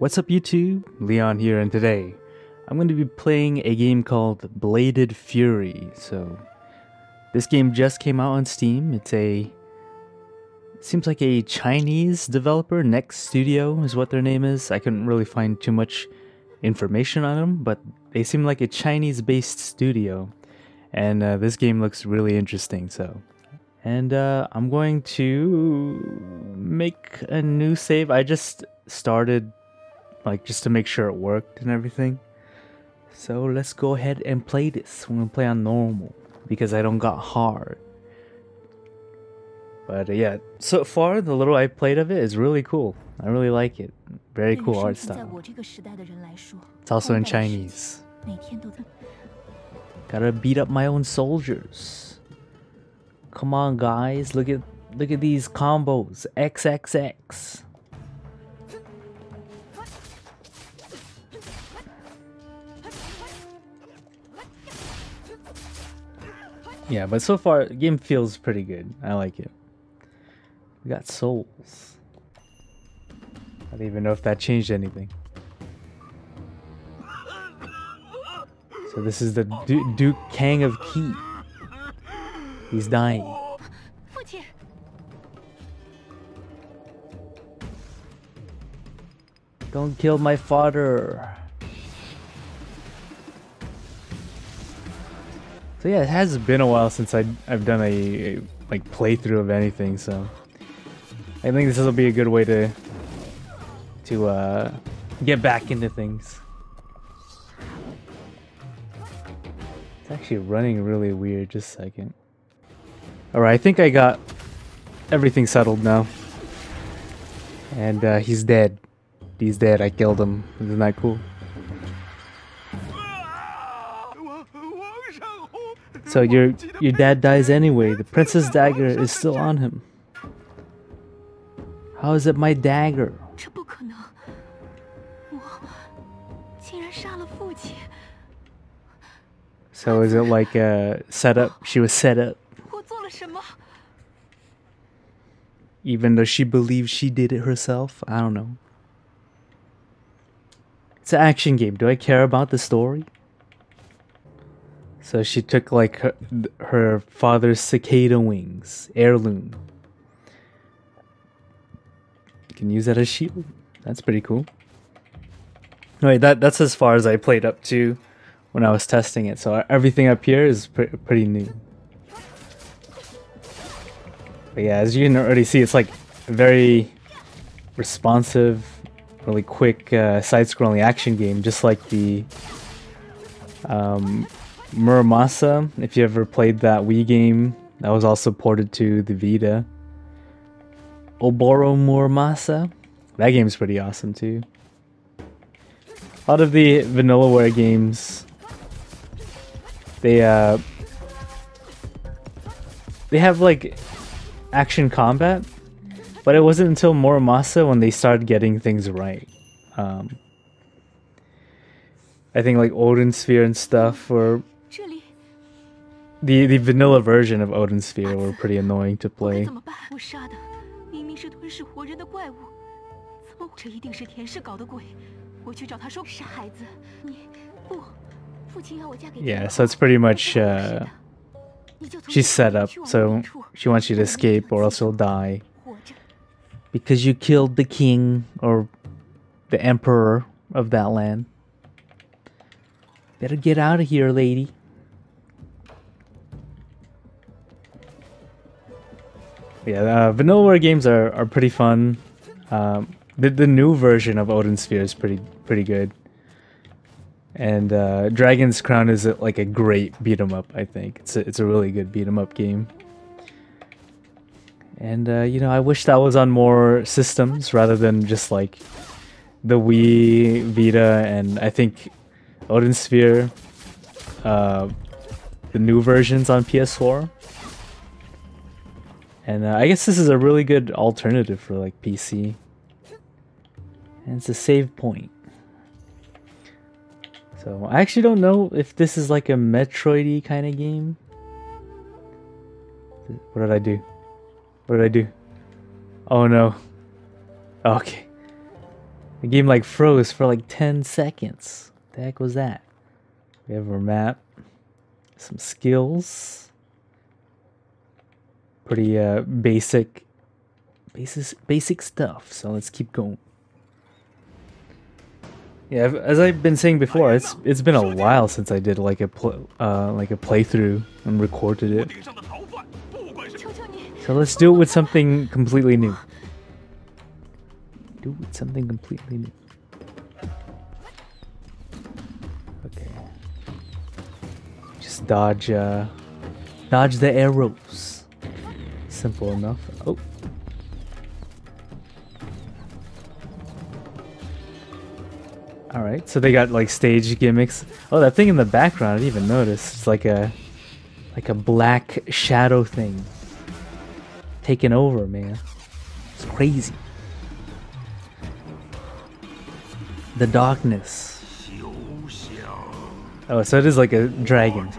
What's up YouTube? Leon here, and today I'm going to be playing a game called Bladed Fury. So this game just came out on Steam. It seems like a Chinese developer. Next Studio is what their name is. I couldn't really find too much information on them, but they seem like a Chinese based studio, and this game looks really interesting. And I'm going to make a new save. I just started just to make sure it worked and everything. So let's go ahead and play this. I'm gonna play on normal because I don't got hard. But yeah, so far the little I played of it is really cool. I really like it. Very cool art style. It's also in Chinese. Gotta beat up my own soldiers. Come on guys, look at these combos. XXX. Yeah, but so far the game feels pretty good. I like it. We got souls. I don't even know if that changed anything. So this is the Duke Kang of Qi. He's dying. Don't kill my father. So yeah, it has been a while since I've done a playthrough of anything, so I think this will be a good way to get back into things. It's actually running really weird. Just a second. Alright, I think I got everything settled now. And he's dead. He's dead. I killed him. Isn't that cool? So your dad dies anyway. The princess dagger is still on him. How is it my dagger? So is it like a setup? She was set up. Even though she believes she did it herself? I don't know. It's an action game. Do I care about the story? So she took like her father's cicada wings, heirloom. You can use that as shield. That's pretty cool. Alright, that's as far as I played up to when I was testing it. So everything up here is pretty new. But yeah, as you can already see, it's like a very responsive, really quick side-scrolling action game, just like the Muramasa, if you ever played that Wii game, that was also ported to the Vita. Oboro Muramasa, that game's pretty awesome too. A lot of the Vanillaware games, they have like action combat, but it wasn't until Muramasa when they started getting things right. I think like Odin Sphere and stuff were the vanilla version of Odin Sphere were pretty annoying to play. Yeah, so it's pretty much she's set up, so she wants you to escape or else you'll die. Because you killed the king or the emperor of that land. Better get out of here, lady. Yeah, Vanillaware games are pretty fun. The new version of Odin Sphere is pretty good. And Dragon's Crown is like a great beat 'em up. I think it's a really good beat 'em up game. And you know, I wish that was on more systems rather than just like the Wii, Vita, and I think Odin Sphere, the new versions on PS4. And I guess this is a really good alternative for like PC. And it's a save point. So I actually don't know if this is like a Metroid-y kind of game. What did I do? What did I do? Oh no. Okay. The game like froze for like 10 seconds. What the heck was that? We have our map. Some skills. Pretty basic stuff. So let's keep going. Yeah, as I've been saying before, it's been a while since I did like a playthrough and recorded it. So let's do it with something completely new. Do it with something completely new. Okay. Just dodge the arrows. Simple enough. Oh. Alright, so they got like stage gimmicks. Oh, that thing in the background, I didn't even notice. It's like a black shadow thing. Taking over, man. It's crazy. The darkness. Oh, so it is like a dragon.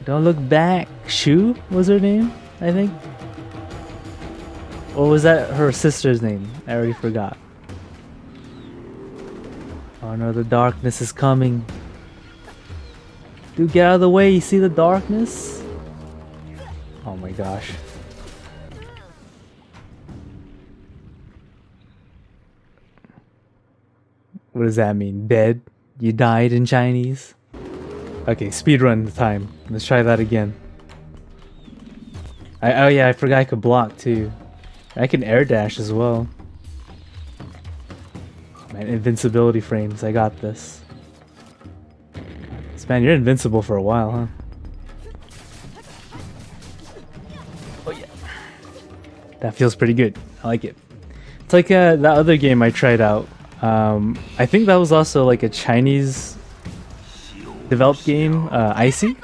Don't look back. Shu was her name, I think. Or was that her sister's name? I already forgot. Oh no, the darkness is coming. Dude, get out of the way. You see the darkness? Oh my gosh. What does that mean? Dead? You died in Chinese? Okay, speedrun time. Let's try that again. Oh yeah, I forgot I could block too. I can air dash as well. Man, invincibility frames. I got this. Man, you're invincible for a while, huh? Oh yeah. That feels pretty good. I like it. It's like that other game I tried out. I think that was also like a Chinese developed game. Icy.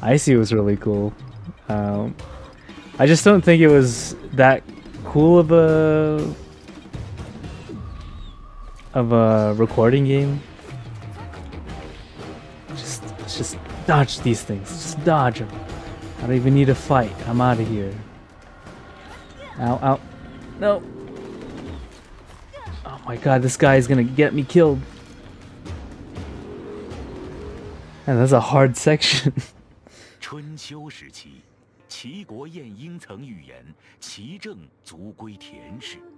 Icy was really cool. I just don't think it was that cool of a recording game. Just dodge these things. Just dodge them. I don't even need to fight. I'm out of here. Ow, ow. No. Oh my god, this guy is gonna get me killed. Man, that's a hard section.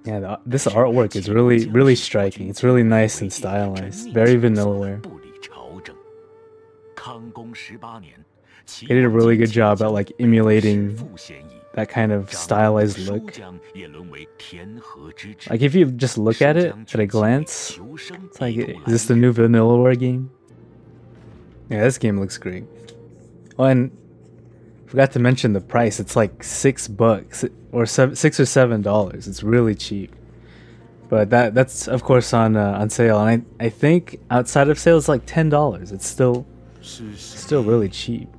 Yeah, this artwork is really striking. It's really nice and stylized. Very Vanillaware. They did a really good job at like emulating that kind of stylized look. Like if you just look at it at a glance, it's like, is this the new Vanillaware game? Yeah, this game looks great. Oh, and forgot to mention the price. It's like $6 or $6 or $7. It's really cheap. But that's of course on sale, and I think outside of sale it's like $10. It's still really cheap.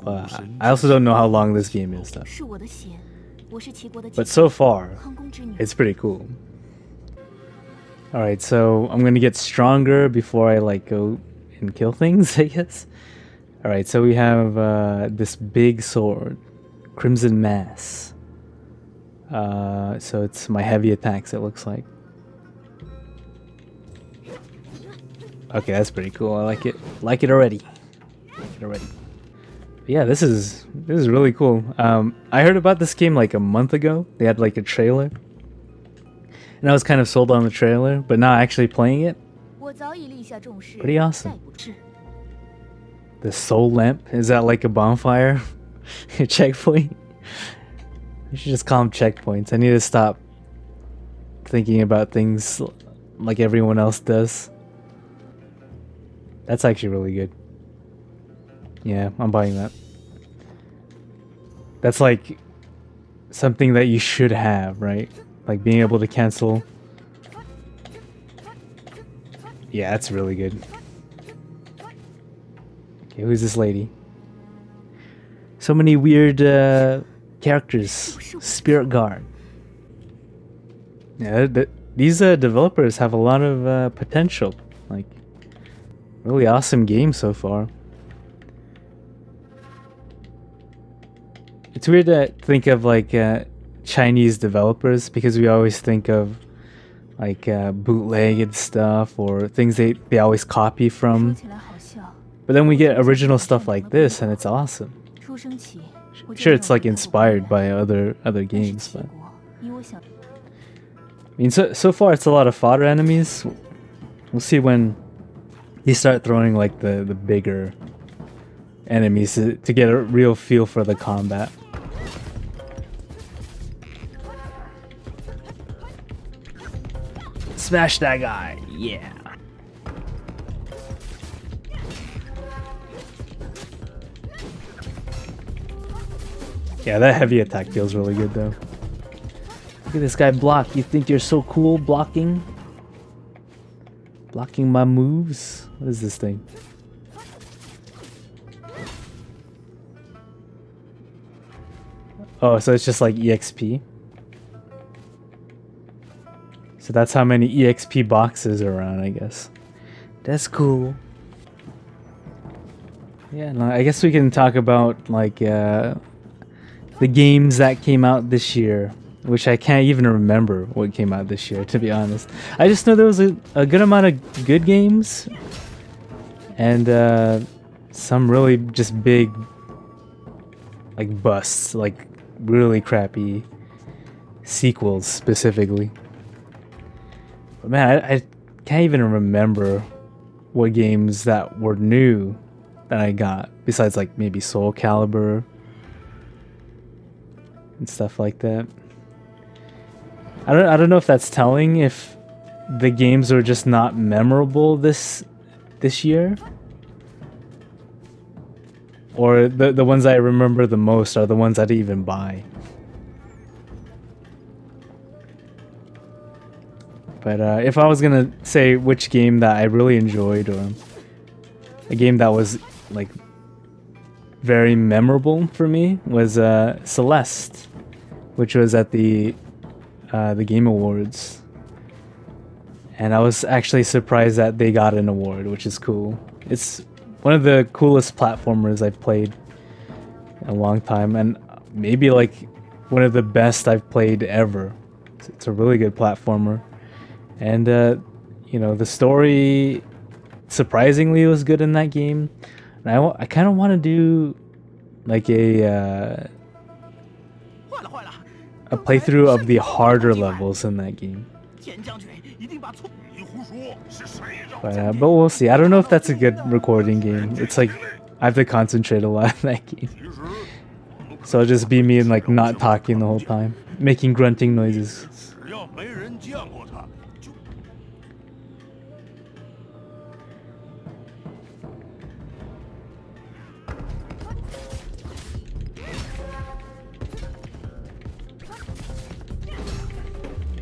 I also don't know how long this game is though. But so far, it's pretty cool. Alright, so I'm gonna get stronger before I like go and kill things, I guess. Alright, so we have this big sword, Crimson Mass. So it's my heavy attacks, it looks like. Okay, that's pretty cool. I like it. Like it already. Yeah, this is really cool. I heard about this game like a month ago. They had like a trailer, and I was kind of sold on the trailer, but now actually playing it, pretty awesome. The soul lamp, is that like a bonfire? A checkpoint? You should just call them checkpoints. I need to stop thinking about things like everyone else does. That's actually really good. Yeah, I'm buying that. That's like something that you should have, right? Like being able to cancel. Yeah, that's really good. Okay, who's this lady? So many weird characters. Spirit Guard. Yeah, these developers have a lot of potential. Like, really awesome game so far. It's weird to think of like Chinese developers, because we always think of like bootlegged stuff or things they always copy from. But then we get original stuff like this, and it's awesome. Sure, it's like inspired by other games, but I mean, so far it's a lot of fodder enemies. We'll see when you start throwing like the bigger enemies to get a real feel for the combat. Smash that guy, yeah. Yeah, that heavy attack feels really good though. Look at this guy block. You think you're so cool blocking? Blocking my moves? What is this thing? Oh, so it's just like EXP? So that's how many EXP boxes are around, I guess. That's cool. Yeah, no, I guess we can talk about like the games that came out this year, which I can't even remember what came out this year, to be honest. I just know there was a good amount of good games and some really just big like busts, like really crappy sequels specifically. But man, I can't even remember what games that were new that I got, besides like maybe Soul Calibur and stuff like that. I don't know if that's telling, if the games are just not memorable this year, or the ones I remember the most are the ones I didn't even buy. But if I was gonna say which game that I really enjoyed, or a game that was like very memorable for me, was Celeste, which was at the Game Awards, and I was actually surprised that they got an award, which is cool. It's one of the coolest platformers I've played in a long time, and maybe like one of the best I've played ever. It's a really good platformer, and you know, the story surprisingly was good in that game. And I kind of want to do like a playthrough of the harder levels in that game. But we'll see. I don't know if that's a good recording game. It's like I have to concentrate a lot in that game. So it'll just be me and like not talking the whole time, making grunting noises.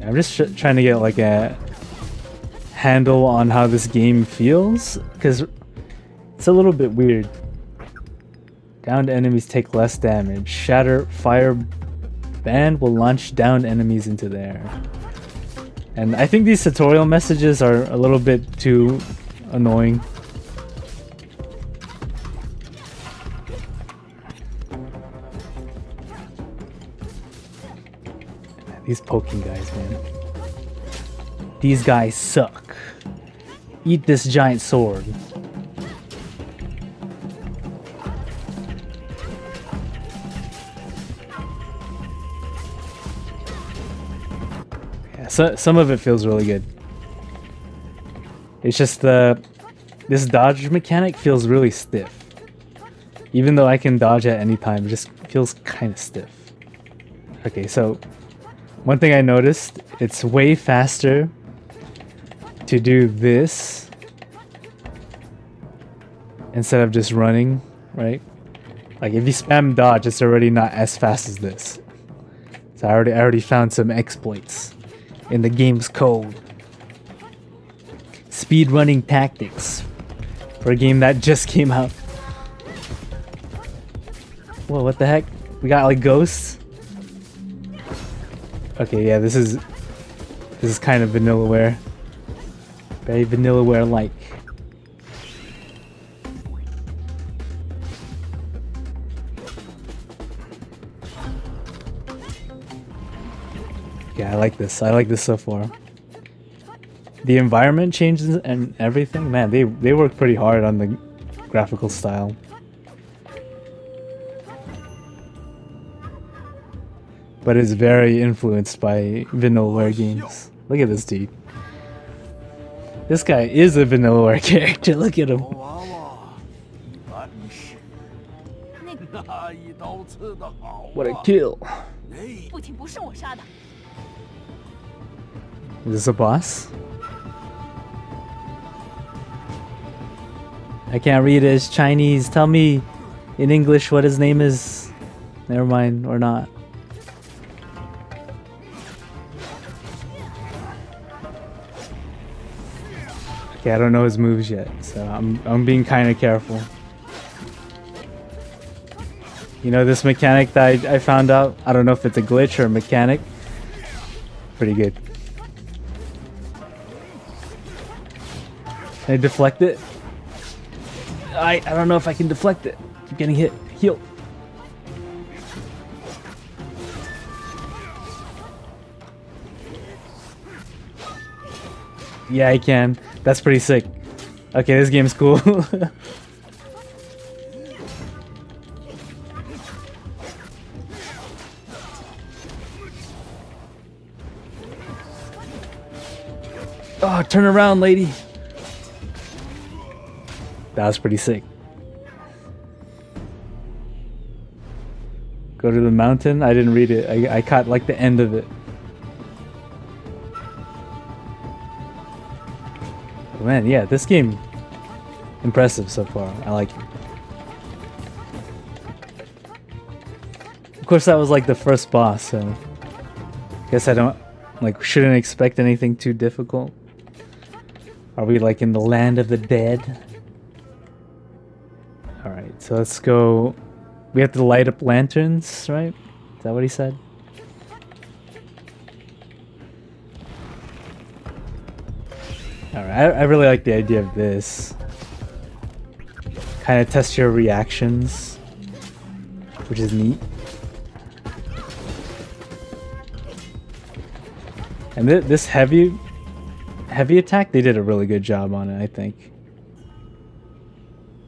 I'm just trying to get like a handle on how this game feels, because it's a little bit weird. Downed enemies take less damage. Shatter fire band will launch downed enemies into the air. And I think these tutorial messages are a little bit too annoying. These poking guys, man. These guys suck. Eat this giant sword. Yeah, so some of it feels really good. It's just this dodge mechanic feels really stiff. Even though I can dodge at any time, it just feels kind of stiff. Okay, so one thing I noticed, it's way faster to do this instead of just running, right? Like if you spam dodge, it's already not as fast as this. So I already found some exploits in the game's code. Speed running tactics for a game that just came out. Whoa, what the heck? We got like ghosts? Okay, yeah, this is kind of Vanillaware. Very Vanillaware-like. Yeah, I like this. I like this so far. The environment changes and everything. Man, they work pretty hard on the graphical style. But it's very influenced by Vanillaware games. Look at this dude. This guy is a Vanillaware character. Look at him. What a kill. Is this a boss? I can't read it. It's Chinese. Tell me in English what his name is. Never mind, or not. Okay, I don't know his moves yet, so I'm being kind of careful. You know, this mechanic that I found out, I don't know if it's a glitch or a mechanic. Pretty good. Can I deflect it? I don't know if I can deflect it. Keep getting hit. Heal. Yeah, I can. That's pretty sick. Okay, this game's cool. Oh, turn around, lady. That was pretty sick. Go to the mountain? I didn't read it. I caught like the end of it. Oh, man, yeah, this game impressive so far. I like it. Of course, that was like the first boss, so guess I don't shouldn't expect anything too difficult. Are we like in the land of the dead? Alright, so let's go. We have to light up lanterns, right? Is that what he said? Alright, I really like the idea of this. Kind of test your reactions, which is neat. And this heavy attack, they did a really good job on it, I think.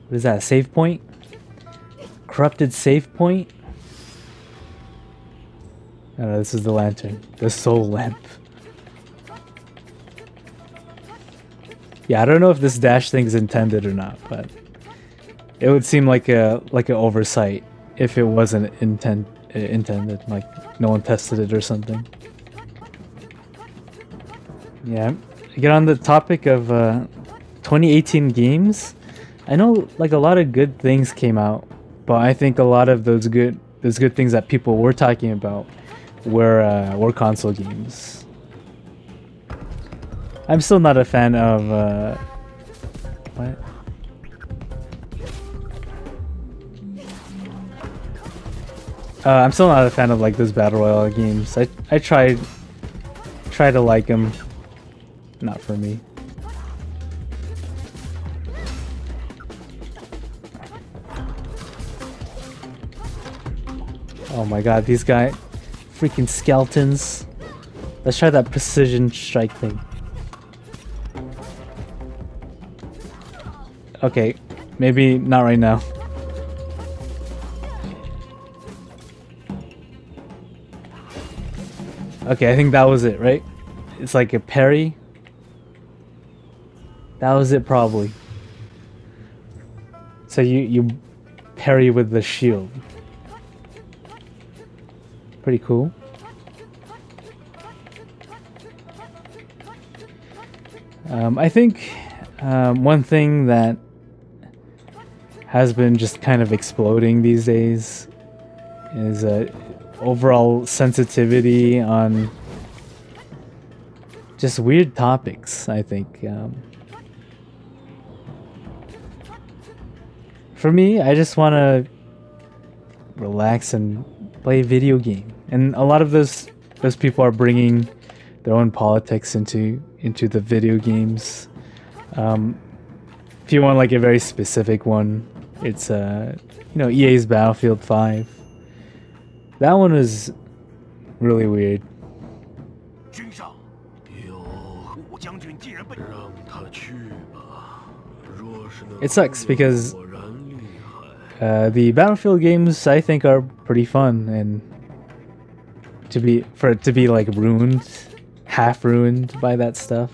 What is that, save point? Corrupted save point? Oh no, this is the lantern. The soul lamp. Yeah, I don't know if this dash thing's intended or not, but it would seem like an oversight if it wasn't intended, like no one tested it or something. Yeah, get on the topic of 2018 games. I know like a lot of good things came out, but I think a lot of those good things that people were talking about were console games. I'm still not a fan of what? I'm still not a fan of like those battle royale games. I try to like them. Not for me. Oh my god, these guys, freaking skeletons. Let's try that precision strike thing. Okay, maybe not right now. Okay, I think that was it, right? It's like a parry. That was it probably. So you parry with the shield. Pretty cool. I think one thing that has been just kind of exploding these days is overall sensitivity on just weird topics, I think. For me, I just want to relax and play a video game. And a lot of those people are bringing their own politics into the video games. If you want like a very specific one, it's EA's Battlefield 5. That one is really weird. it sucks because the Battlefield games I think are pretty fun, and for it to be like ruined, half ruined by that stuff,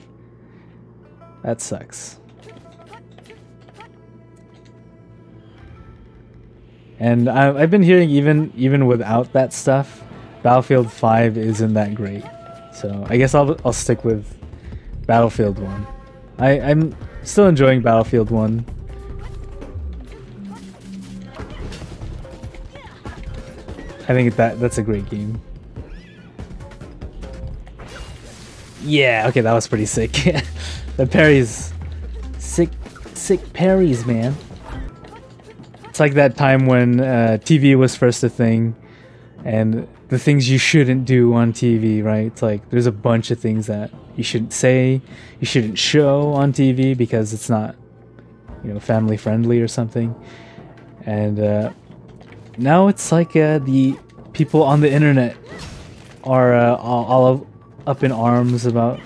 that sucks. And I've been hearing even without that stuff, Battlefield 5 isn't that great. So I guess I'll stick with Battlefield 1. I'm still enjoying Battlefield 1. I think that's a great game. Yeah, okay, that was pretty sick. The parries, sick parries, man. It's like that time when TV was first a thing, and the things you shouldn't do on TV, right? It's like there's a bunch of things that you shouldn't say, you shouldn't show on TV because it's not, family friendly or something. And now it's like the people on the internet are all up in arms about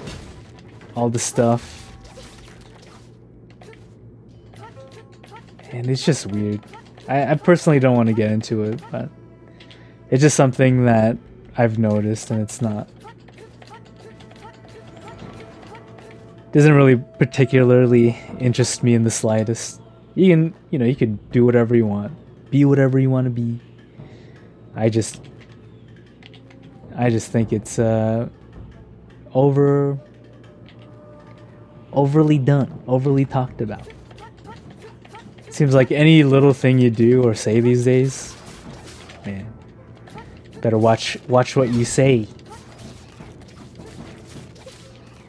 all this stuff, and it's just weird. I personally don't want to get into it, but it's just something that I've noticed, and it's not. Doesn't really particularly interest me in the slightest. You can do whatever you want, be whatever you want to be. I just think it's overly done, overly talked about. Seems like any little thing you do or say these days, man, better watch what you say.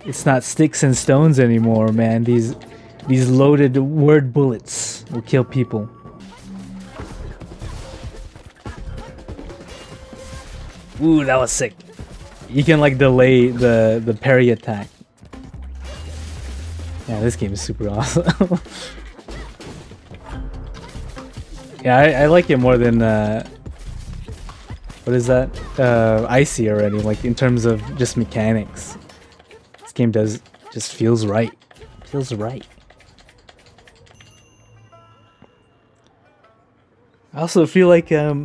It's not sticks and stones anymore, man. These loaded word bullets will kill people. Ooh, that was sick. You can like delay the parry attack. Yeah, this game is super awesome. Yeah, I like it more than what is that? Icy already. Like in terms of just mechanics, this game just feels right. Feels right. I also feel like it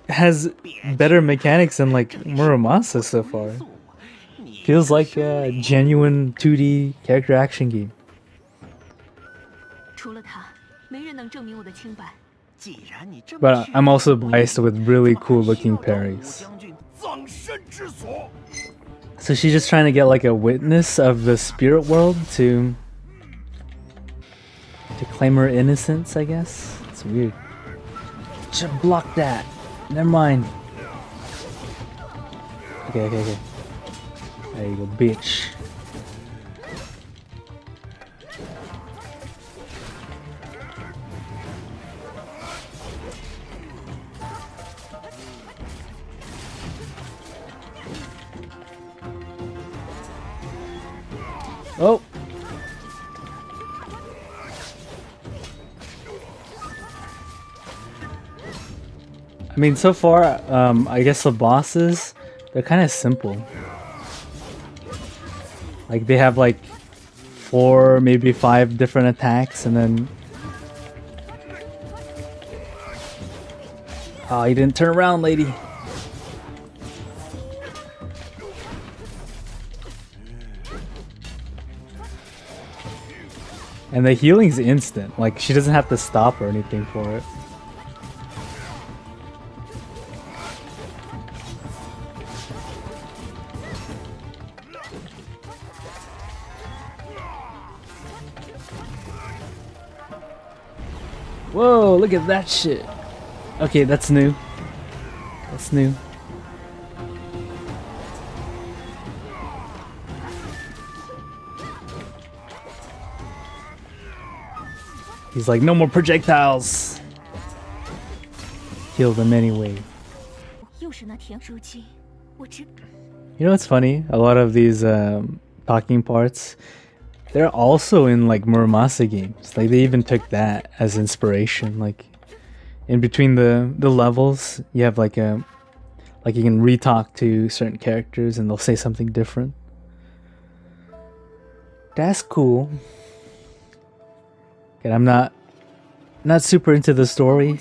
has better mechanics than like Muramasa so far. Feels like a genuine 2D character action game. But I'm also biased with really cool looking parries. So she's just trying to get like a witness of the spirit world to claim her innocence, I guess. It's weird. Should block that. Never mind. Okay. There you go, bitch. Oh! I mean, so far, I guess the bosses, they're kind of simple. Like, they have like 4, maybe 5 different attacks, and then... Oh, you didn't turn around, lady. And the healing's instant. Like, she doesn't have to stop or anything for it. Whoa, look at that shit. Okay, that's new. That's new. He's like, no more projectiles. Kill them anyway. You know what's funny? A lot of these talking parts, they're also in like Muramasa games. Like they even took that as inspiration. Like in between the levels, you have like you can re-talk to certain characters and they'll say something different. That's cool. And I'm not not super into the story,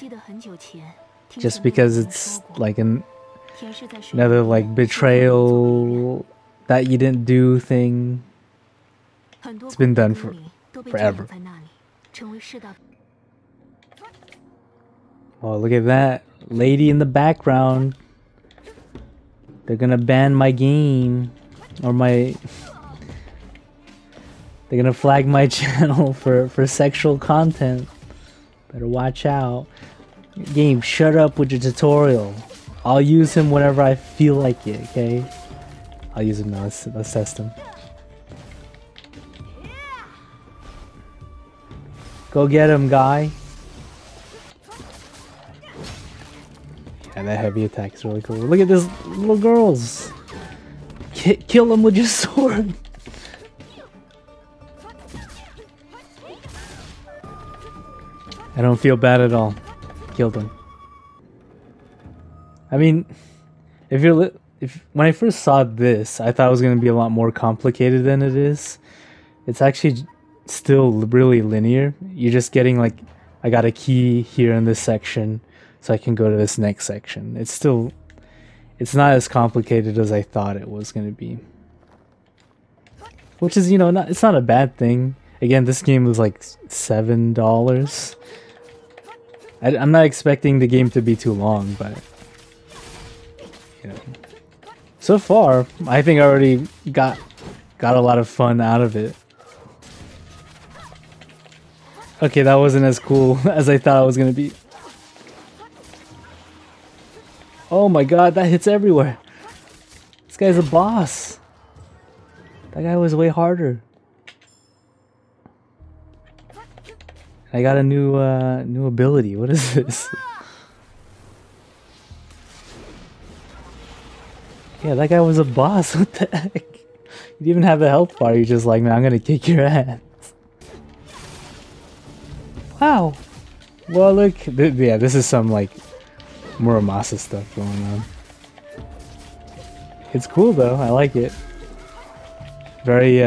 just because it's like another like betrayal that you didn't do thing. It's been done forever. Oh, look at that lady in the background. They're gonna ban my game, or my. They're gonna flag my channel for sexual content. Better watch out. Game, shut up with your tutorial. I'll use him whenever I feel like it, okay? I'll use him now. Let's test him. Go get him, guy. Yeah, that heavy attack is really cool. Look at this little girls. Kill them with your sword. I don't feel bad at all. Killed him. I mean, when I first saw this, I thought it was gonna be a lot more complicated than it is. It's actually still really linear. You're just getting like, I got a key here in this section, so I can go to this next section. It's not as complicated as I thought it was gonna be. Which is, you know, it's not a bad thing. Again, this game was like $7. I'm not expecting the game to be too long, but you know, so far I think I already got a lot of fun out of it. Okay, that wasn't as cool as I thought it was gonna be. Oh my god, that hits everywhere. This guy's a boss. That guy was way harder. I got a new ability. What is this? Yeah, that guy was a boss. What the heck? You didn't even have the health bar. You're just like, man, I'm gonna kick your ass. Wow. Well, look. Yeah, this is some like Muramasa stuff going on. It's cool though. I like it. Very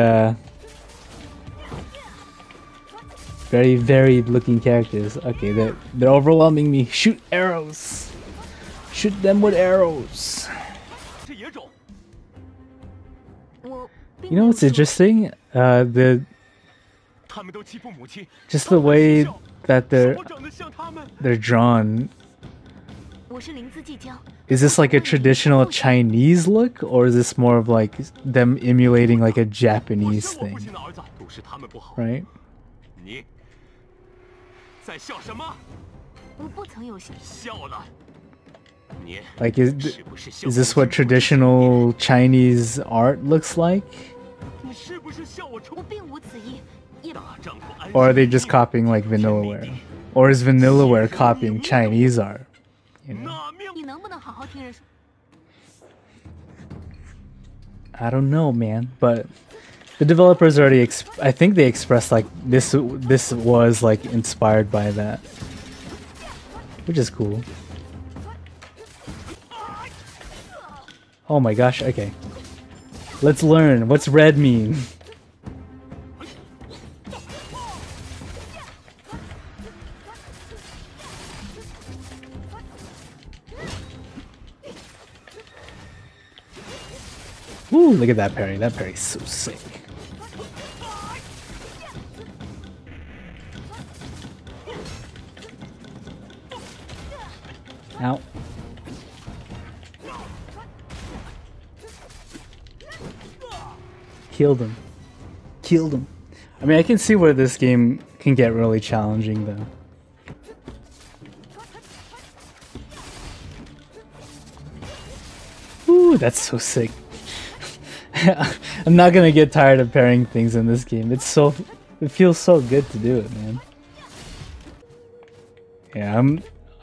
very varied looking characters. Okay, they're overwhelming me. Shoot arrows. Shoot them with arrows. You know what's interesting? Just the way that they're drawn. Is this like a traditional Chinese look, or is this more of like them emulating like a Japanese thing? Right? Like, is this what traditional Chinese art looks like? Or are they just copying like Vanillaware? Or is Vanillaware copying Chinese art? You know? I don't know, man, but the developers already I think they expressed like this was like inspired by that, which is cool. Oh my gosh, okay. Let's learn. What's red mean? Woo, look at that parry. That parry's so sick. Ow. Killed him. Killed him. I mean, I can see where this game can get really challenging, though. Ooh, that's so sick. I'm not gonna get tired of pairing things in this game. It feels so good to do it, man. Yeah,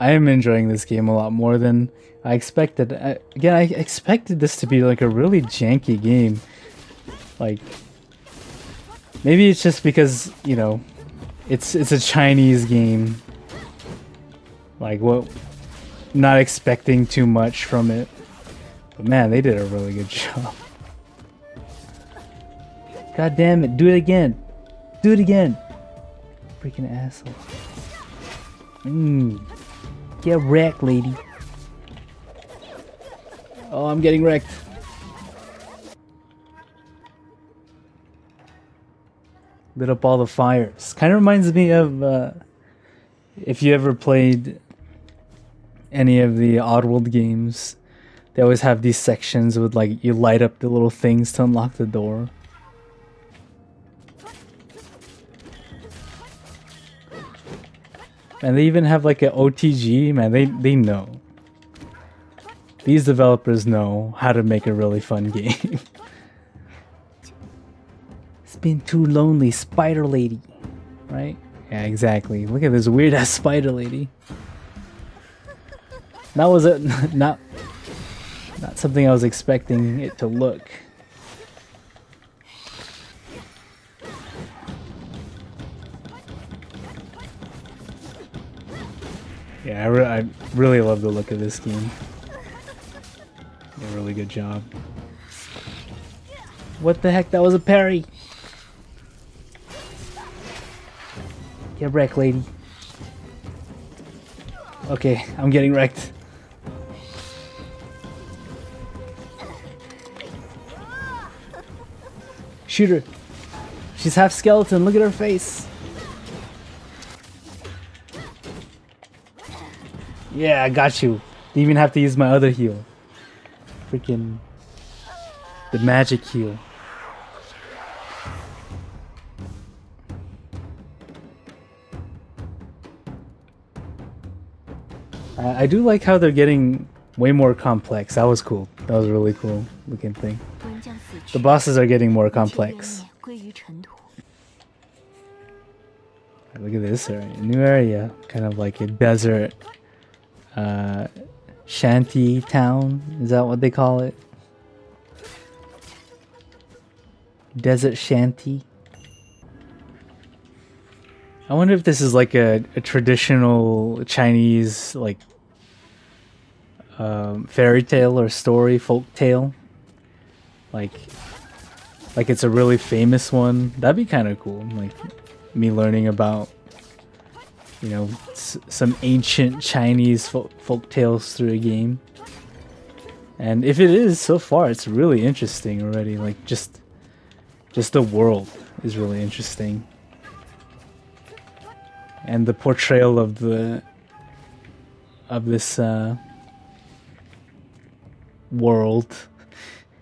I am enjoying this game a lot more than I expected. Again, I expected this to be like a really janky game. Like, maybe it's just because, you know, it's a Chinese game. Like, what? Not expecting too much from it. But man, they did a really good job. God damn it, do it again. Do it again. Freaking asshole. Get wrecked, lady. Oh, I'm getting wrecked. Lit up all the fires. Kind of reminds me of if you ever played any of the Oddworld games. They always have these sections with like you light up the little things to unlock the door. And they even have like an OTG, man, they know. These developers know how to make a really fun game. It's been too lonely, spider lady. Right? Yeah, exactly. Look at this weird ass spider lady. That was not something I was expecting it to look. Yeah, I really love the look of this game. Did a really good job. What the heck? That was a parry! Get wrecked, lady. Okay, I'm getting wrecked. Shoot her. She's half skeleton. Look at her face. Yeah, I got you. Didn't even have to use my other heal. Freaking the magic heal. I do like how they're getting way more complex. That was cool. That was a really cool looking thing. The bosses are getting more complex. Look at this area. New area. Kind of like a desert shanty town. Is that what they call it? Desert shanty. I wonder if this is like a traditional Chinese like fairy tale or story, folk tale. Like it's a really famous one. That'd be kind of cool. Like me learning about, you know, some ancient Chinese folk tales through a game. And if it is, so far it's really interesting already. Like just the world is really interesting. And the portrayal of this world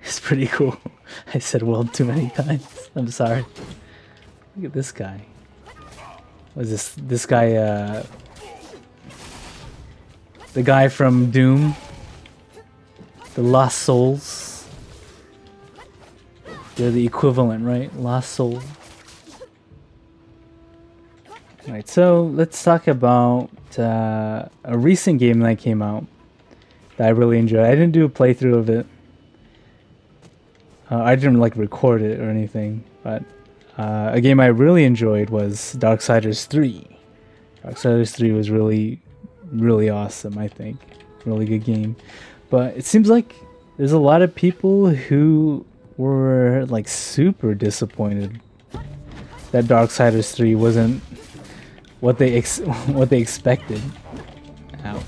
is pretty cool. I said world too many times. I'm sorry. Look at this guy. What is this guy? The guy from Doom. The Lost Souls. They're the equivalent, right? Lost Soul. Alright, so let's talk about a recent game that came out that I really enjoyed. I didn't do a playthrough of it. I didn't like record it or anything, but a game I really enjoyed was Darksiders 3. Darksiders 3 was really, really awesome, I think. Really good game. But it seems like there's a lot of people who were like super disappointed that Darksiders 3 wasn't what they expected. Ow.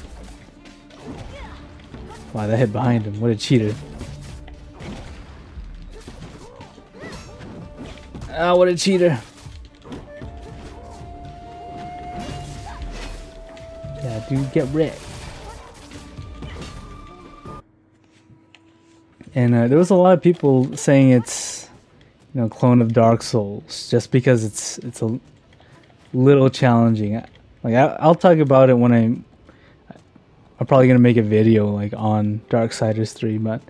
Wow, that hit behind him. What a cheater. Ah, what a cheater. Yeah, dude, get wrecked. And there was a lot of people saying it's, you know, clone of Dark Souls, just because it's a little challenging. Like I'll talk about it when I'm probably gonna make a video like on Darksiders 3, but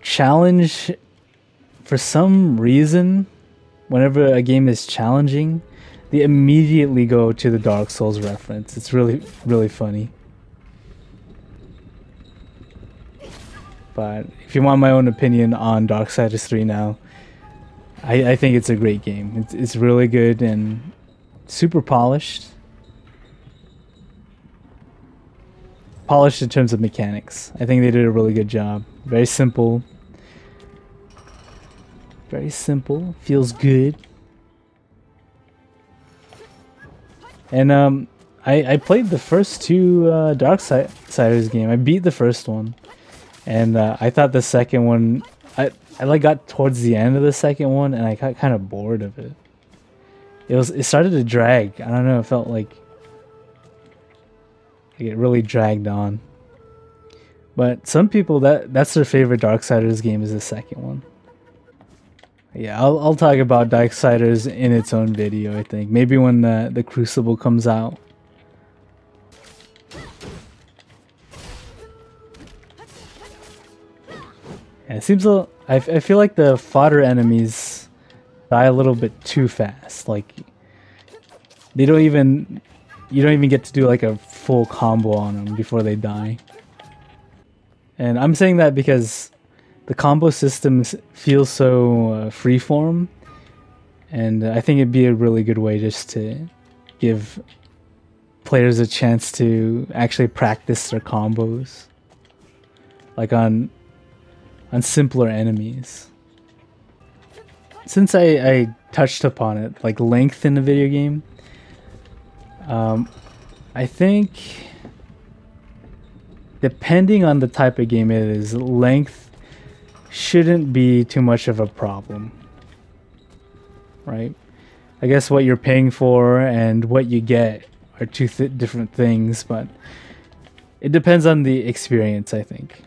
challenge, for some reason, whenever a game is challenging, they immediately go to the Dark Souls reference. It's really, really funny. But if you want my own opinion on Darksiders 3 now, I think it's a great game. It's really good and super polished. Polished in terms of mechanics. I think they did a really good job. Very simple. Very simple. Feels good. And I played the first two Darksiders game. I beat the first one, and I thought the second one, I like got towards the end of the second one, and I got kind of bored of it. It started to drag. I don't know. It felt like it really dragged on. But some people that's their favorite Darksiders game is the second one. Yeah, I'll talk about Darksiders in its own video, I think. Maybe when the Crucible comes out. Yeah, it seems I feel like the fodder enemies die a little bit too fast. Like you don't even get to do like a full combo on them before they die. And I'm saying that because the combo system feels so freeform, and I think it'd be a really good way just to give players a chance to actually practice their combos, like on simpler enemies. Since I touched upon it, like length in a video game, I think depending on the type of game it is, length shouldn't be too much of a problem, right? I guess what you're paying for and what you get are two different things, but it depends on the experience, I think.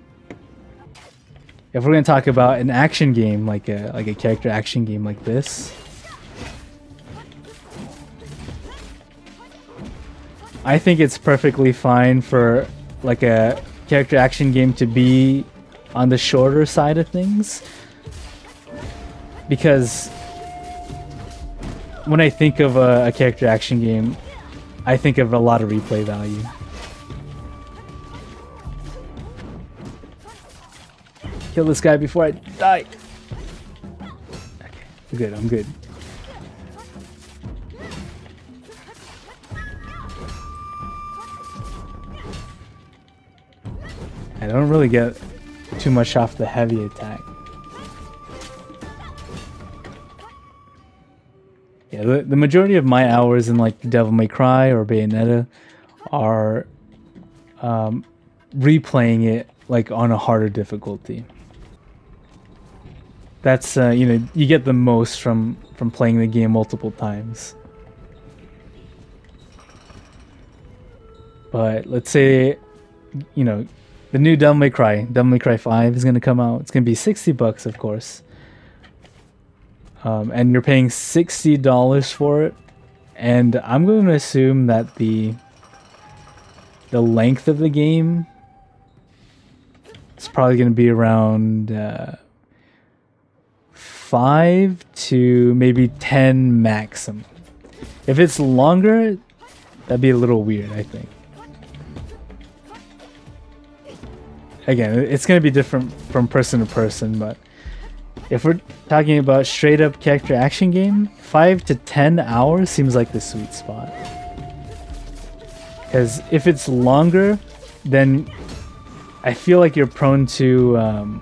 If we're going to talk about an action game, like a character action game like this, I think it's perfectly fine for like a character action game to be on the shorter side of things, because when I think of a character action game, I think of a lot of replay value. Kill this guy before I die. Okay, I'm good. I don't really get too much off the heavy attack. Yeah, the majority of my hours in like Devil May Cry or Bayonetta are replaying it like on a harder difficulty. That's you get the most from playing the game multiple times. But let's say, the new Devil May Cry 5 is going to come out. It's going to be $60, of course. And you're paying $60 for it. And I'm going to assume that the length of the game is probably going to be around 5 to maybe 10 maximum. If it's longer, that'd be a little weird, I think. Again, it's going to be different from person to person, but if we're talking about straight up character action game, 5 to 10 hours seems like the sweet spot. Because if it's longer, then I feel like you're prone to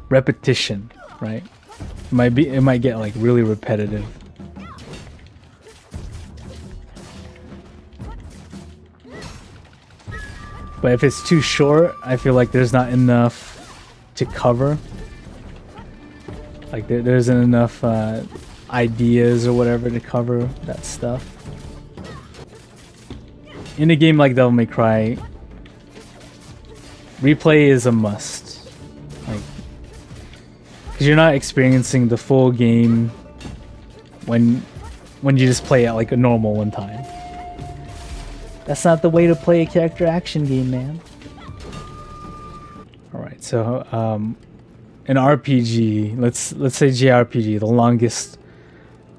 repetition, right? It might get like really repetitive. But if it's too short, I feel like there's not enough to cover. Like there isn't enough ideas or whatever to cover that stuff. In a game like Devil May Cry, replay is a must. Like, because you're not experiencing the full game when you just play it like a normal one time. That's not the way to play a character action game, man. Alright, so an RPG, let's say JRPG, the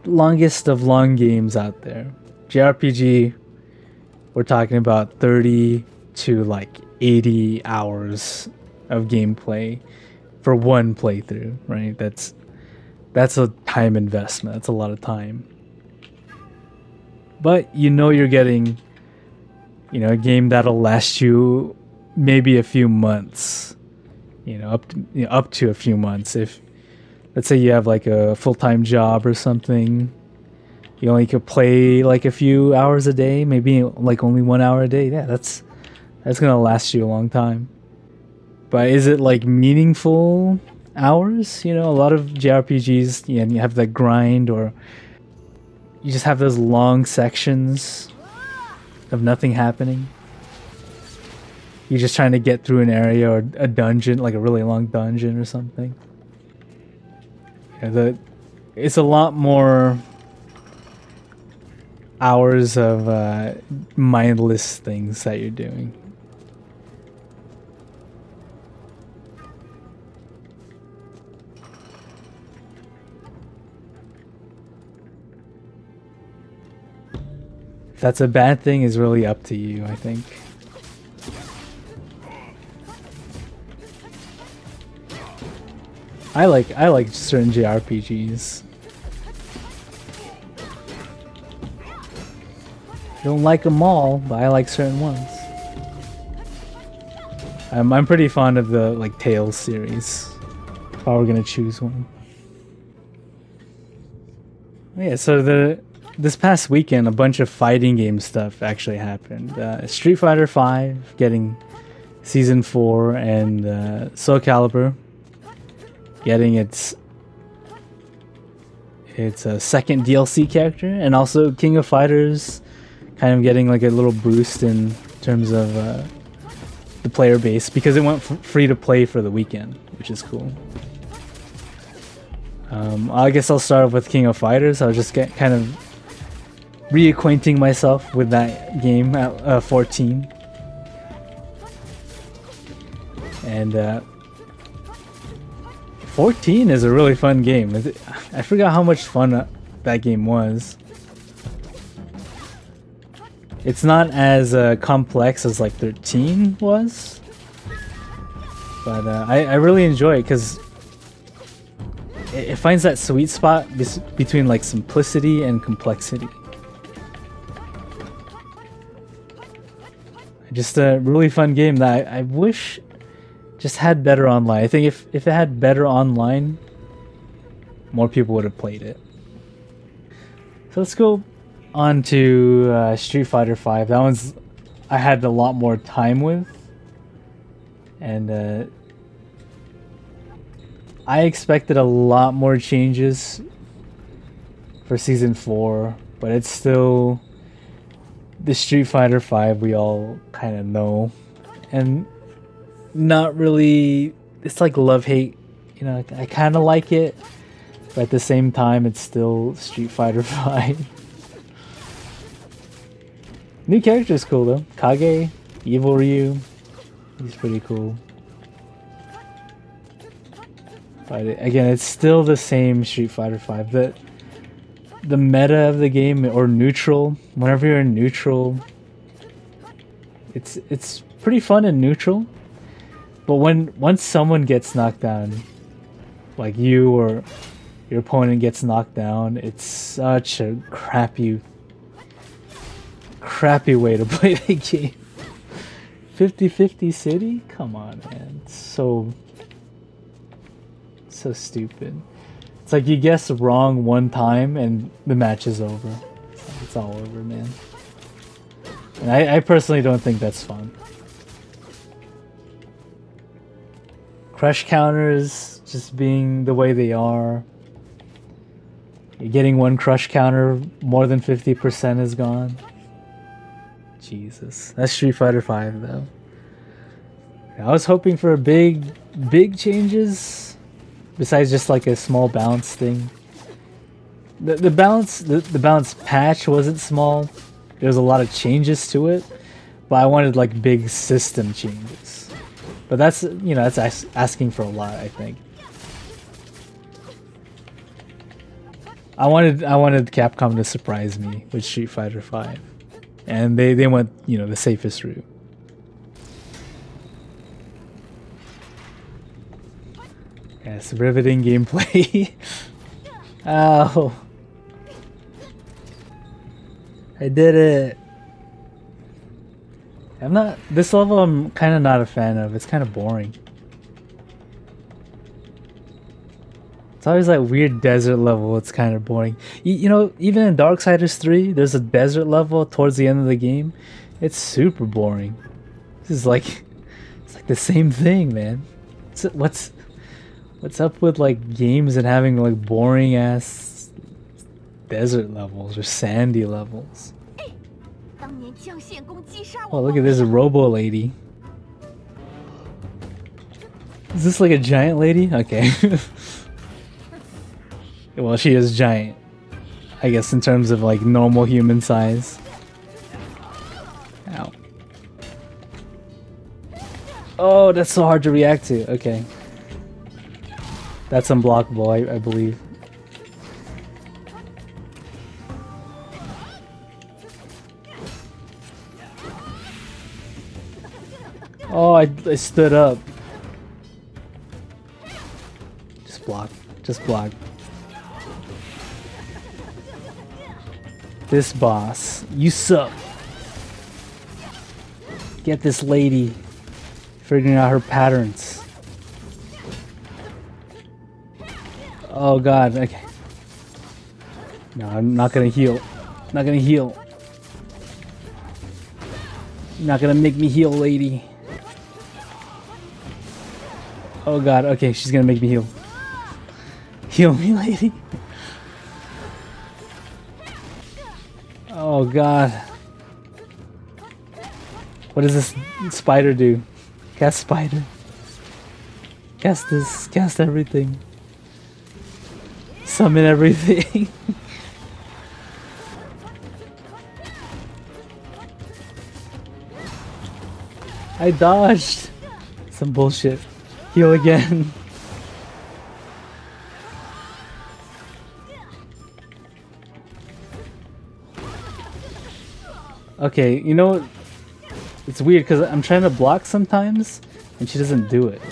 longest of long games out there. JRPG, we're talking about 30 to like 80 hours of gameplay for one playthrough, right? That's a time investment. That's a lot of time. But you're getting a game that'll last you maybe a few months, up to a few months. If let's say you have like a full-time job or something, you only could play like a few hours a day, maybe like only 1 hour a day. Yeah, that's gonna last you a long time. But is it like meaningful hours? You know, a lot of JRPGs, yeah, you have that grind, or you just have those long sections of nothing happening. You're just trying to get through an area or a dungeon, like a really long dungeon or something. Yeah, it's a lot more hours of mindless things that you're doing. If that's a bad thing is really up to you, I think. I like certain JRPGs. Don't like them all, but I like certain ones. I'm pretty fond of the like Tales series. If I were gonna choose one. Yeah, so this past weekend, a bunch of fighting game stuff actually happened. Street Fighter V getting Season 4, and Soul Calibur getting its second DLC character, and also King of Fighters kind of getting like a little boost in terms of the player base, because it went free to play for the weekend, which is cool. I guess I'll start off with King of Fighters. I'll just get kind of reacquainting myself with that game at 14. And 14 is a really fun game. I forgot how much fun that game was. It's not as complex as like 13 was, but I really enjoy it because it finds that sweet spot between like simplicity and complexity. Just a really fun game that I wish just had better online. I think if it had better online, more people would have played it. So let's go on to Street Fighter V. That one's I had a lot more time with, and I expected a lot more changes for Season 4, but it's still the Street Fighter V we all kind of know, and not really. It's like love-hate, you know. I kind of like it, but at the same time it's still Street Fighter V. New character is cool though. Kage, Evil Ryu, he's pretty cool. But again, it's still the same Street Fighter V. The meta of the game, or neutral, whenever you're in neutral, it's pretty fun in neutral. But once someone gets knocked down, like you or your opponent gets knocked down, it's such a crappy way to play the game. 50-50 city? Come on, man. It's so stupid. It's like you guess wrong one time and the match is over. It's all over, man. And I personally don't think that's fun. Crush counters just being the way they are. You're getting one crush counter, more than 50% is gone. Jesus. That's Street Fighter V though. I was hoping for big changes. Besides just like a small balance thing. The balance patch wasn't small. There was a lot of changes to it, but I wanted like big system changes. But that's, you know, that's asking for a lot, I think. I wanted Capcom to surprise me with Street Fighter V, and they went, you know, the safest route. Yes, riveting gameplay. Ow. I did it. This level I'm kind of not a fan of. It's kind of boring. It's always that weird desert level. It's kind of boring. You know, even in Darksiders 3, there's a desert level towards the end of the game. It's super boring. This is like, it's like the same thing, man. What's up with like games and having like boring ass desert levels or sandy levels? Oh, look at this robo lady. Is this like a giant lady? Okay. Well, she is giant, I guess, in terms of like normal human size. Ow. Oh, that's so hard to react to. Okay. That's unblockable, I believe. Oh, I stood up. Just block. Just block. This boss. You suck. Get this lady. Figuring out her patterns. Oh god, okay. No, I'm not gonna heal. Not gonna heal. You're not gonna make me heal, lady. Oh god, okay, she's gonna make me heal. Heal me, lady. Oh god. What does this spider do? Cast spider. Cast this. Cast everything. Summon everything. I dodged. Some bullshit. Heal again. Okay, you know what? It's weird because I'm trying to block sometimes and she doesn't do it.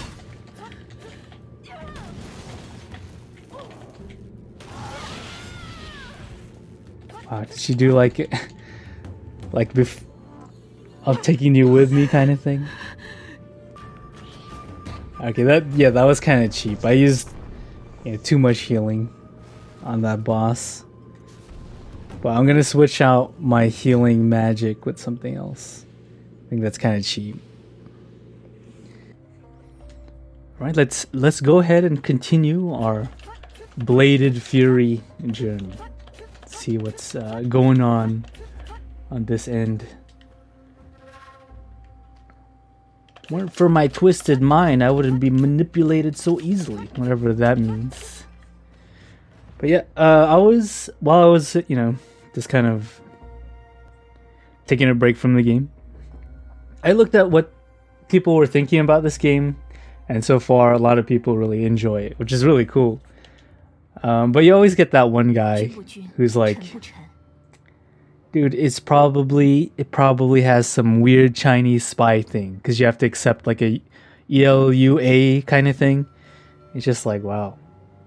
Wow, did she do like I'm taking you with me kind of thing? Okay, that was kind of cheap. I used too much healing on that boss. But I'm gonna switch out my healing magic with something else. I think that's kind of cheap. All right, let's go ahead and continue our Bladed Fury journey. See what's going on this end. Weren't for my twisted mind, I wouldn't be manipulated so easily, whatever that means. But yeah, while I was, just kind of taking a break from the game, I looked at what people were thinking about this game, and so far a lot of people really enjoy it, which is really cool. But you always get that one guy who's like, dude, it probably has some weird Chinese spy thing, because you have to accept like a ELUA kind of thing. It's just like, wow,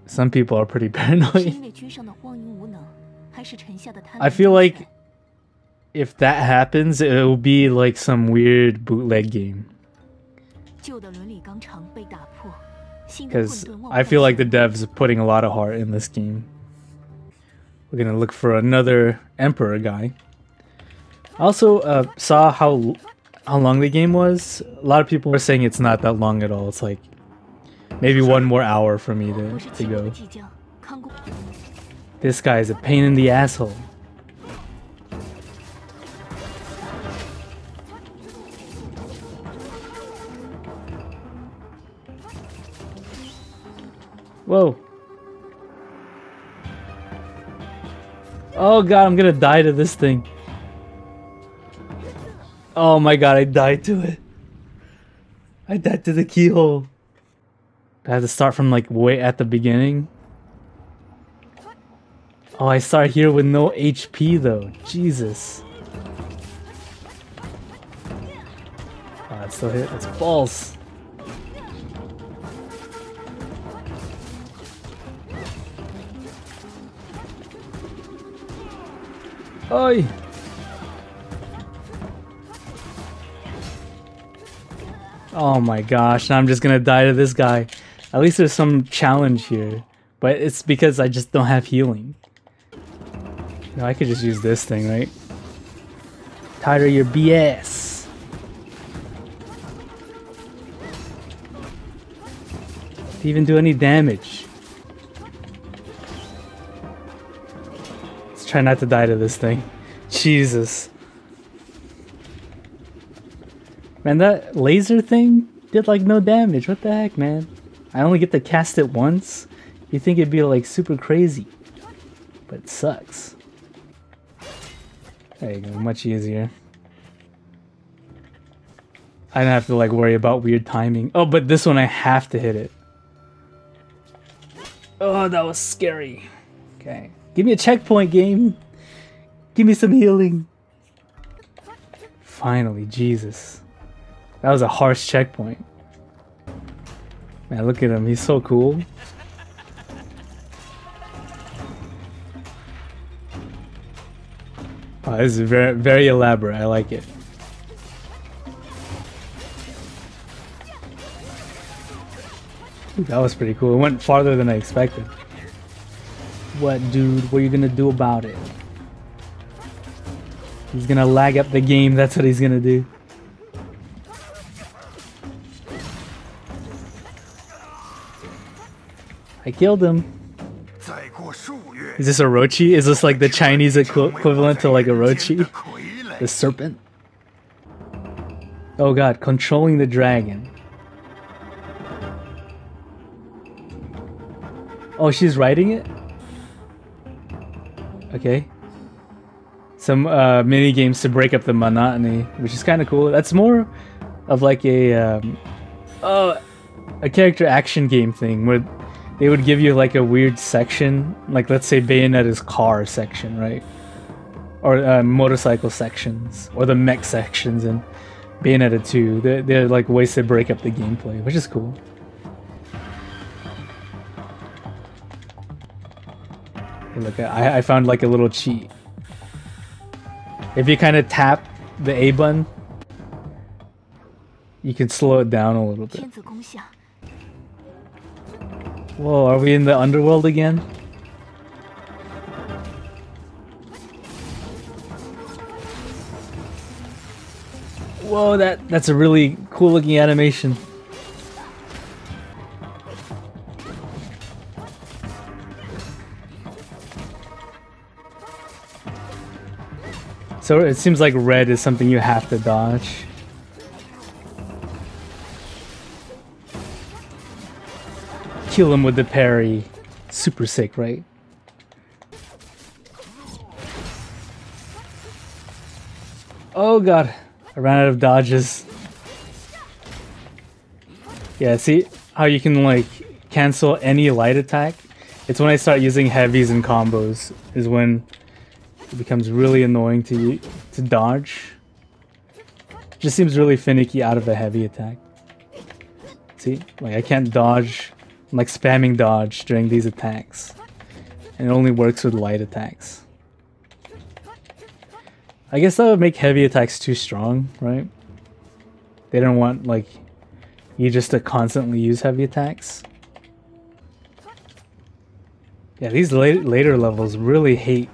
some people are pretty paranoid. I feel like if that happens, it will be like some weird bootleg game. Because I feel like the devs are putting a lot of heart in this game. We're gonna look for another Emperor guy. I also saw how long the game was. A lot of people were saying it's not that long at all. It's like maybe 1 more hour for me to go. This guy is a pain in the asshole. Whoa. Oh god, I'm gonna die to this thing. Oh my god, I died to it. I died to the keyhole. I had to start from like way at the beginning. Oh, I start here with no HP though. Jesus. Oh, that still hit. That's false. Oi! Oh my gosh, now I'm just gonna die to this guy. At least there's some challenge here. But it's because I just don't have healing. No, I could just use this thing, right? Tired of your BS. Didn't even do any damage. Let's try not to die to this thing. Jesus. Man, that laser thing did like no damage. What the heck, man? I only get to cast it once. You think it'd be like super crazy. But it sucks. There you go, much easier. I don't have to like worry about weird timing. Oh, but this one I have to hit it. Oh, that was scary. Okay. Give me a checkpoint, game. Give me some healing. Finally, Jesus. That was a harsh checkpoint. Man, look at him. He's so cool. Oh, this is very, very elaborate. I like it. Ooh, that was pretty cool. It went farther than I expected. What, dude? What are you gonna do about it? He's gonna lag up the game. That's what he's gonna do. I killed him. Is this Orochi? Is this like the Chinese equivalent to like Orochi? The serpent? Oh god, controlling the dragon. Oh, she's riding it? Okay. Some mini games to break up the monotony, which is kind of cool. That's more of like a character action game thing where they would give you like a weird section, like let's say Bayonetta's car section, right? Or motorcycle sections, or the mech sections in Bayonetta 2. They're like ways to break up the gameplay, which is cool. Hey, look, I found like a little cheat. If you kind of tap the A button, you can slow it down a little bit. Whoa, are we in the underworld again? Whoa, that's a really cool looking animation. So it seems like red is something you have to dodge. Kill him with the parry. Super sick, right? Oh god, I ran out of dodges. Yeah, see how you can like cancel any light attack? It's when I start using heavies and combos is when it becomes really annoying to dodge. Just seems really finicky out of a heavy attack. See, like I can't dodge. I'm like spamming dodge during these attacks. And it only works with light attacks. I guess that would make heavy attacks too strong, right? They don't want like you just to constantly use heavy attacks. Yeah, these later levels really hate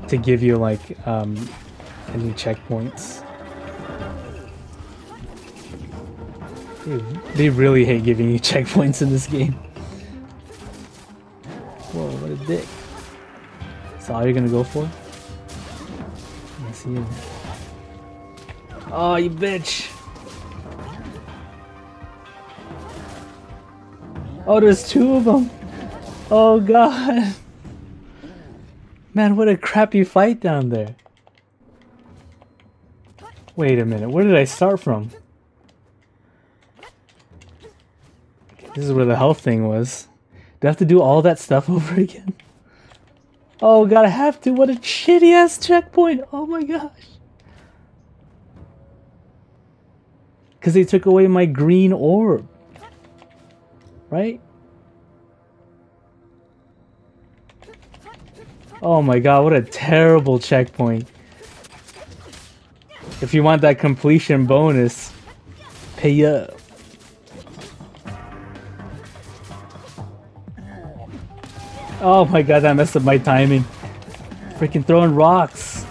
to give you like any checkpoints. They really hate giving you checkpoints in this game. Whoa, what a dick. That's all you're gonna go for? I see you. Oh, you bitch! Oh, there's two of them! Oh god! Man, what a crappy fight down there. Wait a minute, where did I start from? This is where the health thing was. Do I have to do all that stuff over again? Oh god, I have to. What a shitty ass checkpoint. Oh my gosh. Because they took away my green orb. Right? Oh my god, what a terrible checkpoint. If you want that completion bonus, pay up. Oh my god, that messed up my timing. Freaking throwing rocks.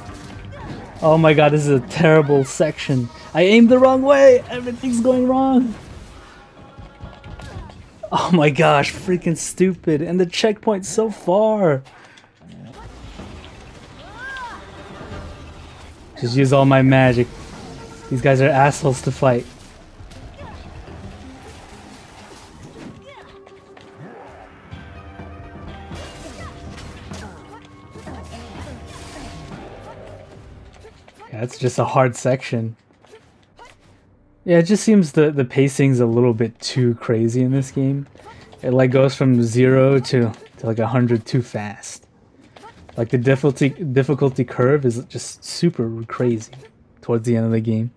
Oh my god, this is a terrible section. I aimed the wrong way. Everything's going wrong. Oh my gosh, freaking stupid. And the checkpoint's so far. Just use all my magic. These guys are assholes to fight. Yeah, it's just a hard section. Yeah, it just seems the pacing's a little bit too crazy in this game. It like goes from 0 to like 100 too fast. Like the difficulty curve is just super crazy towards the end of the game.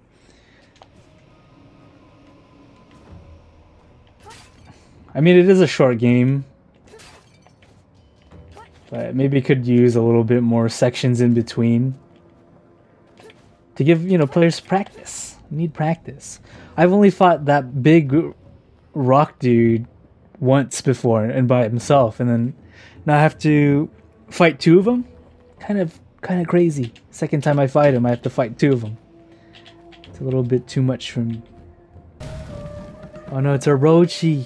I mean, it is a short game, but maybe it could use a little bit more sections in between to give, you know, players practice. Need practice. I've only fought that big rock dude once before and by himself, and then now I have to fight 2 of them. Kind of crazy. Second time I fight him, I have to fight 2 of them. It's a little bit too much for me. Oh no, it's Orochi.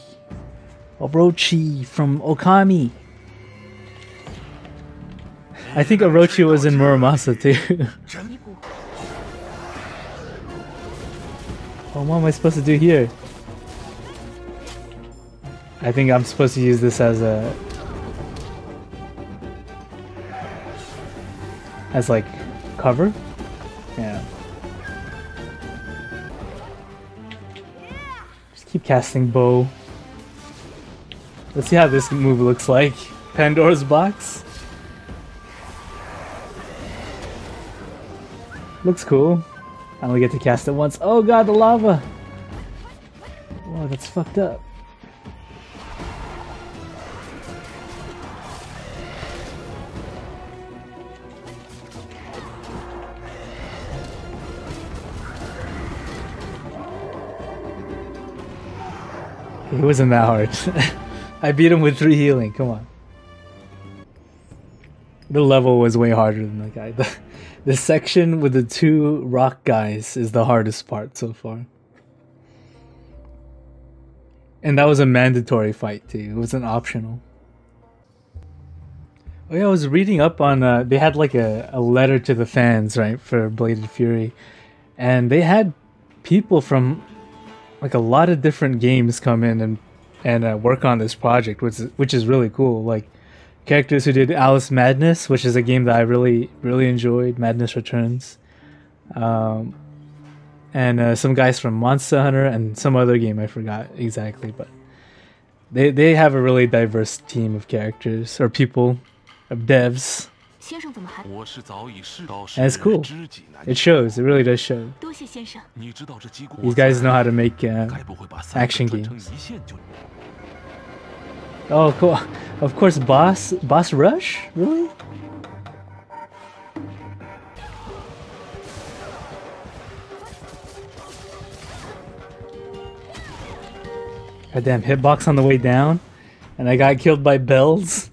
Orochi from Okami. I think Orochi was in Muramasa too. Oh, what am I supposed to do here? I think I'm supposed to use this as a... as like cover? Yeah. Just keep casting bow. Let's see how this move looks like. Pandora's box. Looks cool. I only get to cast it once. Oh god, the lava! Whoa, that's fucked up. It wasn't that hard. I beat him with 3 healing, come on. The level was way harder than the guy. The section with the 2 rock guys is the hardest part so far. And that was a mandatory fight too, it wasn't optional. Oh yeah, I was reading up on, they had like a letter to the fans, right, for Bladed Fury. And they had people from like a lot of different games come in and work on this project, which is really cool. Like characters who did Alice Madness, which is a game that I really enjoyed, Madness Returns, and some guys from Monster Hunter and some other game I forgot exactly, but they have a really diverse team of characters or people, of devs, and it's cool. It shows, it really does show. These guys know how to make action games. Oh, cool. Of course, Boss Rush? Really? Goddamn hitbox on the way down, and I got killed by bells.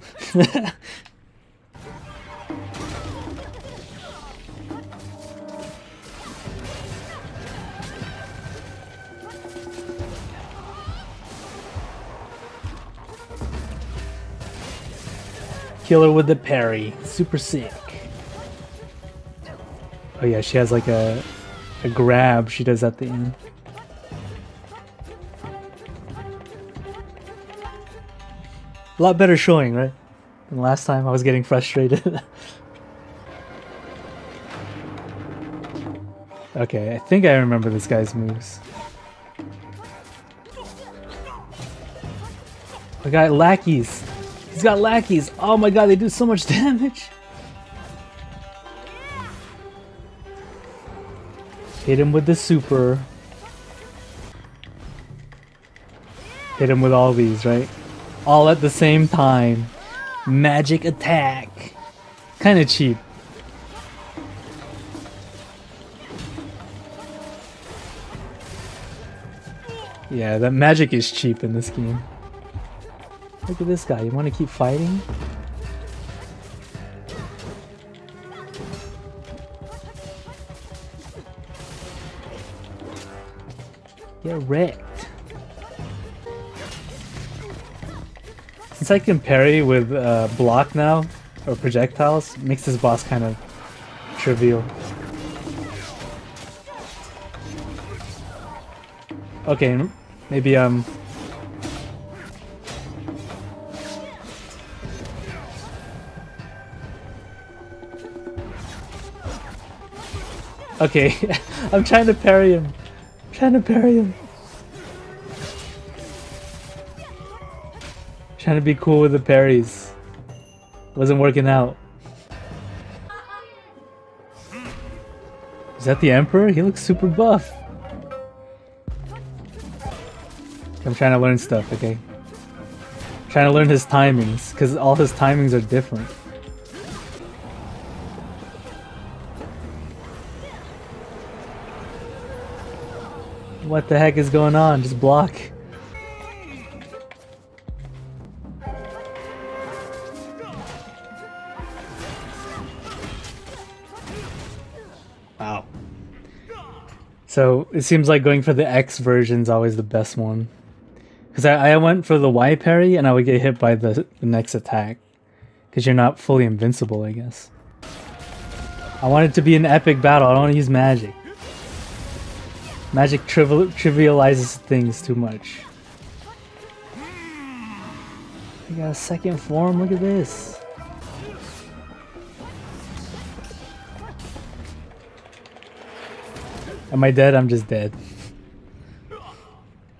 Kill her with the parry. Super sick. Oh yeah, she has like a grab she does at the end. A lot better showing, right? Than last time I was getting frustrated. Okay, I think I remember this guy's moves. I got lackeys. He's got lackeys. Oh my god, they do so much damage. Hit him with the super. Hit him with all these, right? All at the same time. Magic attack. Kind of cheap. Yeah, that magic is cheap in this game. Look at this guy. You want to keep fighting? Get wrecked. Since I can parry with block now, or projectiles, it makes this boss kind of trivial. Okay, maybe okay, I'm trying to parry him. I'm trying to parry him. Trying to be cool with the parries. Wasn't working out. Is that the Emperor? He looks super buff. I'm trying to learn stuff, okay? Trying to learn his timings, because all his timings are different. What the heck is going on? Just block. Wow. So it seems like going for the X version is always the best one. Because I went for the Y parry and I would get hit by the next attack. Because you're not fully invincible, I guess. I want it to be an epic battle. I don't want to use magic. Magic trivializes things too much. You got a second form? Look at this. Am I dead? I'm just dead.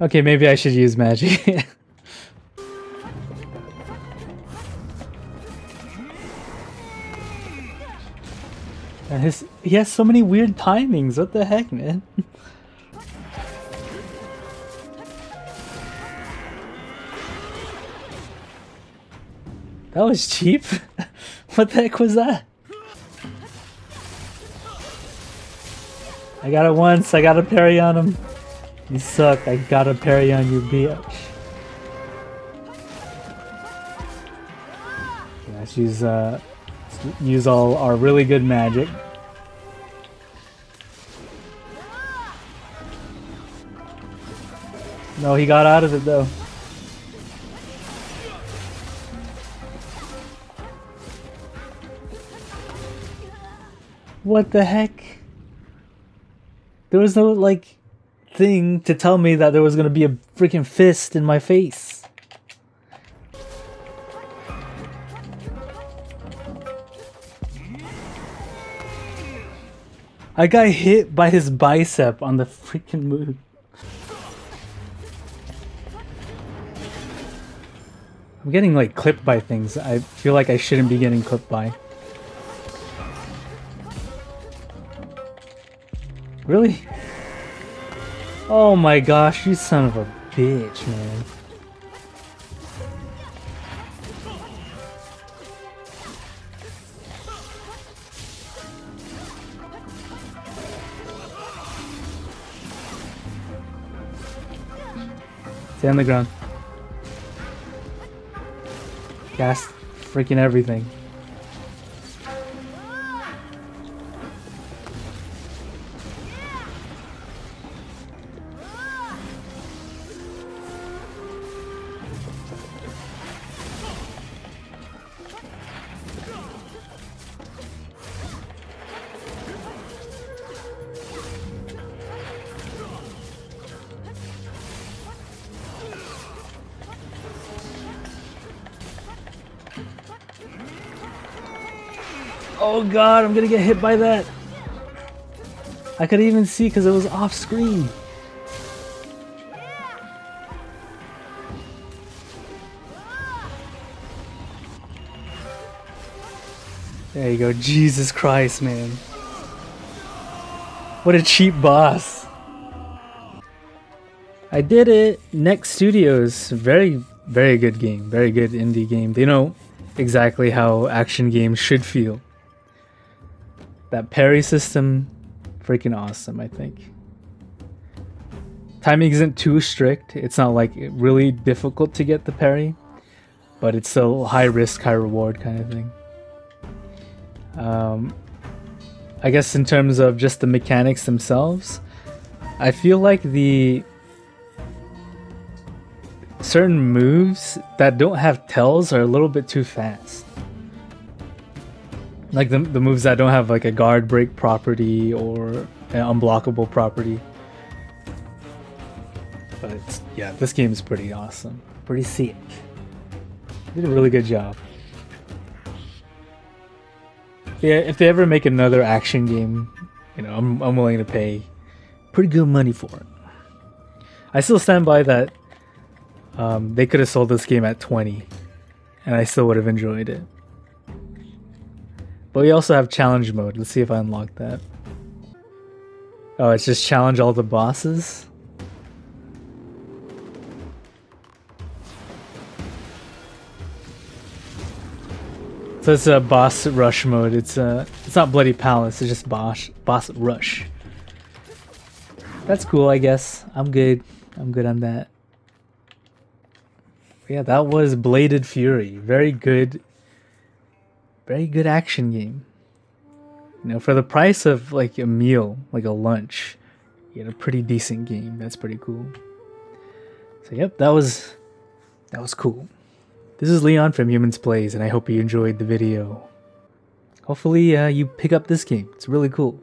Okay, maybe I should use magic. And he has so many weird timings. What the heck, man? That was cheap. What the heck was that? I got it once. I got a parry on him. You suck. I got a parry on you, bitch. Let's use all our really good magic. No, he got out of it though. What the heck? There was no, like, thing to tell me that there was gonna be a freaking fist in my face. I got hit by his bicep on the freaking move. I'm getting, like, clipped by things I feel like I shouldn't be getting clipped by. Really? Oh my gosh, you son of a bitch, man. Stay on the ground. Cast freaking everything. Oh god, I'm gonna get hit by that. I could even see because it was off screen. There you go. Jesus Christ, man. What a cheap boss. I did it. Next Studios. Very, very good game. Very good indie game. They know exactly how action games should feel. That parry system, freaking awesome, I think. Timing isn't too strict. It's not like really difficult to get the parry, but it's still high risk, high reward kind of thing. I guess in terms of just the mechanics themselves, I feel like the certain moves that don't have tells are a little bit too fast. Like the moves that don't have like a guard break property or an unblockable property. But yeah, this game is pretty awesome. Pretty sick. Did a really good job. Yeah, if they ever make another action game, you know, I'm willing to pay pretty good money for it. I still stand by that. They could have sold this game at 20, and I still would have enjoyed it. But we also have challenge mode. Let's see if I unlock that. Oh, it's just challenge all the bosses. So it's a boss rush mode. It's not Bloody Palace. It's just boss rush. That's cool, I guess. I'm good. I'm good on that. Yeah, that was Bladed Fury. Very good action game. You know, for the price of like a meal, like a lunch, you had a pretty decent game. That's pretty cool. So yep, that was cool. This is Leon from Humans Plays, and I hope you enjoyed the video. Hopefully you pick up this game. It's really cool.